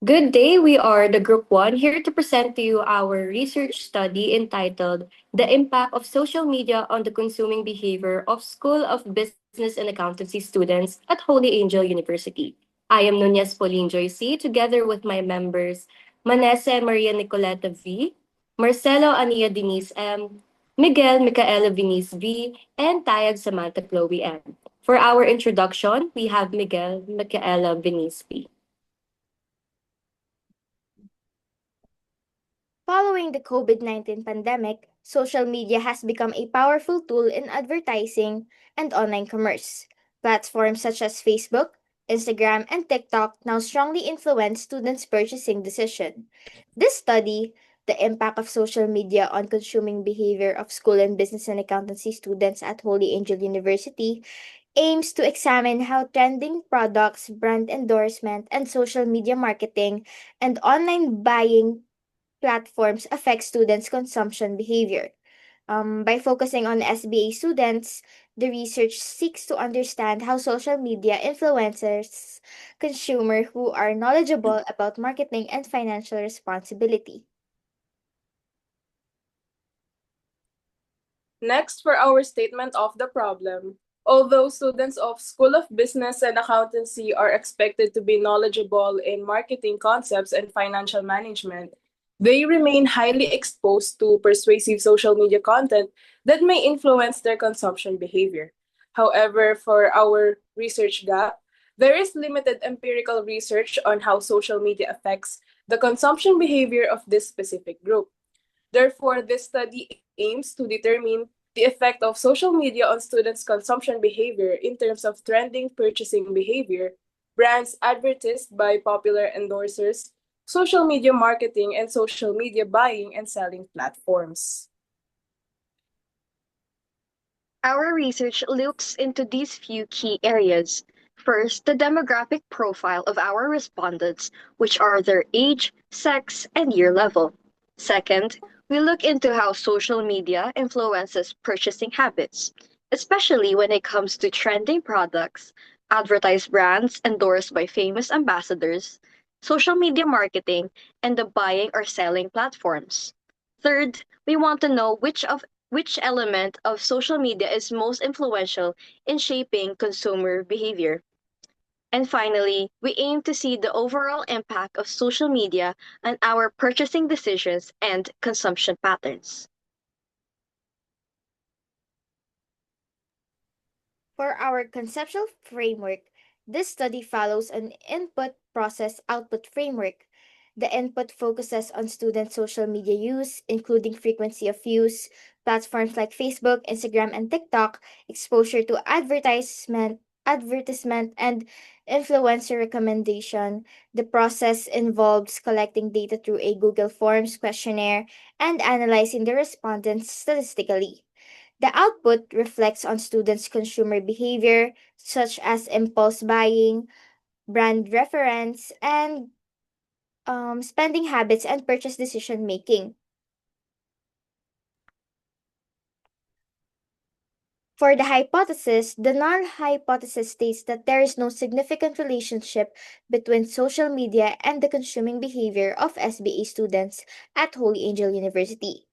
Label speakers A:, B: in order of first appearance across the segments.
A: Good day. We are the Group 1 here to present to you our research study entitled The Impact of Social Media on the Consuming Behavior of School of Business and Accountancy Students at Holy Angel University. I am Nunez Pauline Joyce, together with my members Manessa Maria Nicoleta V, Marcelo Ania Denise M, Miguel Micaela Vinice V, and Tayag Samantha Chloe M. For our introduction, we have Miguel Micaela Vinice V.
B: Following the COVID-19 pandemic, social media has become a powerful tool in advertising and online commerce. Platforms such as Facebook, Instagram, and TikTok now strongly influence students' purchasing decision. This study, The Impact of Social Media on Consuming Behavior of School and Business and Accountancy Students at Holy Angel University, aims to examine how trending products, brand endorsement, and social media marketing and online buying platforms affect students' consumption behavior. By focusing on SBA students, the research seeks to understand how social media influencers consumers who are knowledgeable about marketing and financial responsibility.
C: Next, for our statement of the problem. Although students of School of Business and Accountancy are expected to be knowledgeable in marketing concepts and financial management, they remain highly exposed to persuasive social media content that may influence their consumption behavior. However, for our research gap, there is limited empirical research on how social media affects the consumption behavior of this specific group. Therefore, this study aims to determine the effect of social media on students' consumption behavior in terms of trending purchasing behavior, brands advertised by popular endorsers, social media marketing, and social media buying and selling platforms.
D: Our research looks into these few key areas. First, the demographic profile of our respondents, which are their age, sex, and year level. Second, we look into how social media influences purchasing habits, especially when it comes to trending products, advertised brands endorsed by famous ambassadors, social media marketing, and the buying or selling platforms. Third, we want to know which element of social media is most influential in shaping consumer behavior. And finally, we aim to see the overall impact of social media on our purchasing decisions and consumption patterns.
B: For our conceptual framework, this study follows an input process output framework. The input focuses on student social media use, including frequency of use, platforms like Facebook, Instagram, and TikTok, exposure to advertisement and influencer recommendation. The process involves collecting data through a Google Forms questionnaire and analyzing the respondents statistically. The output reflects on students' consumer behavior, such as impulse buying, brand reference, and spending habits and purchase decision making. For the hypothesis, the null hypothesis states that there is no significant relationship between social media and the consuming behavior of SBA students at Holy Angel University.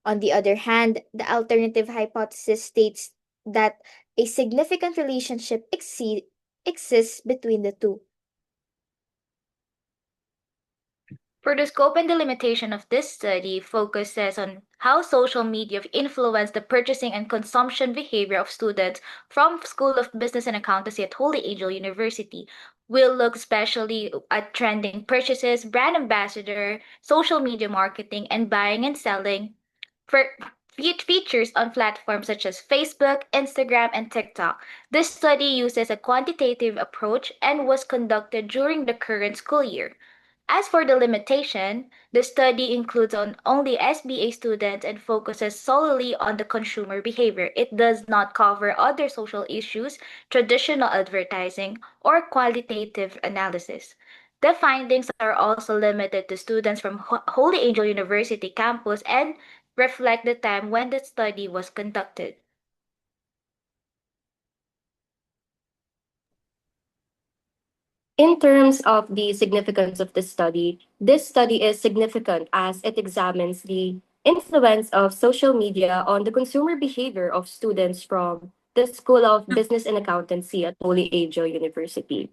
B: On the other hand, the alternative hypothesis states that a significant relationship exists between the two.
E: For the scope and delimitation of this study focuses on how social media influence the purchasing and consumption behavior of students from School of Business and Accountancy at Holy Angel University. We'll look especially at trending purchases, brand ambassador, social media marketing, and buying and selling for features on platforms such as Facebook, Instagram, and TikTok. This study uses a quantitative approach and was conducted during the current school year. As for the limitation, the study includes only SBA students and focuses solely on the consumer behavior. It does not cover other social issues, traditional advertising, or qualitative analysis. The findings are also limited to students from Holy Angel University campus and reflect the time when the study was conducted.
A: In terms of the significance of this study is significant as it examines the influence of social media on the consumer behavior of students from the School of Business and Accountancy at Holy Angel University.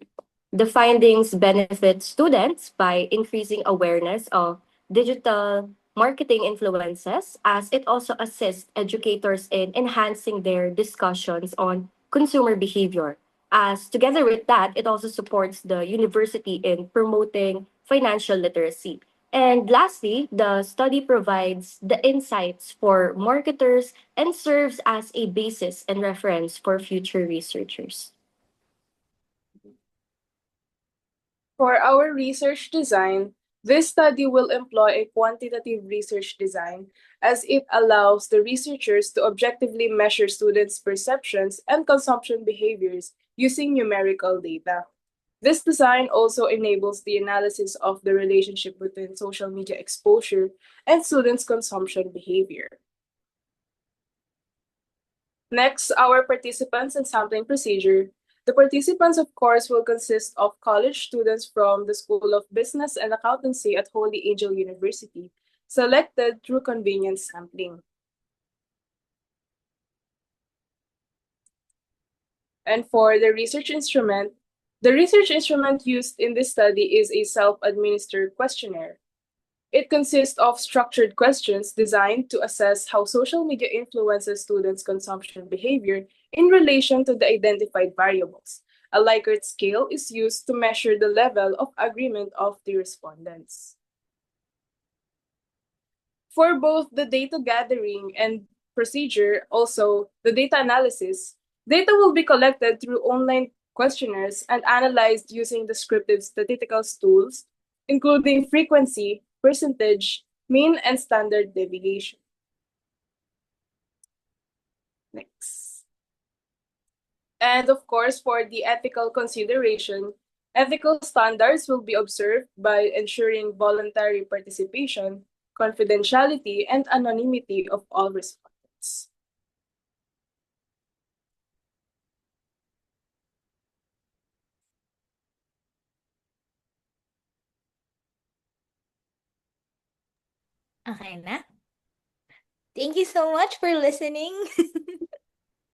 A: The findings benefit students by increasing awareness of digital marketing influences, as it also assists educators in enhancing their discussions on consumer behavior. As together with that, it also supports the university in promoting financial literacy. And lastly, the study provides the insights for marketers and serves as a basis and reference for future researchers.
C: For our research design, this study will employ a quantitative research design as it allows the researchers to objectively measure students' perceptions and consumption behaviors using numerical data. This design also enables the analysis of the relationship between social media exposure and students' consumption behavior. Next, our participants and sampling procedure. The participants, of course, will consist of college students from the School of Business and Accountancy at Holy Angel University, selected through convenience sampling. And for the research instrument used in this study is a self-administered questionnaire. It consists of structured questions designed to assess how social media influences students' consumption behavior in relation to the identified variables. A Likert scale is used to measure the level of agreement of the respondents. For both the data gathering and procedure, also the data analysis, data will be collected through online questionnaires and analyzed using descriptive statistical tools, including frequency, percentage, mean, and standard deviation. Next. And of course, for the ethical consideration, ethical standards will be observed by ensuring voluntary participation, confidentiality, and anonymity of all respondents.
E: Okay na? Thank you so much for listening.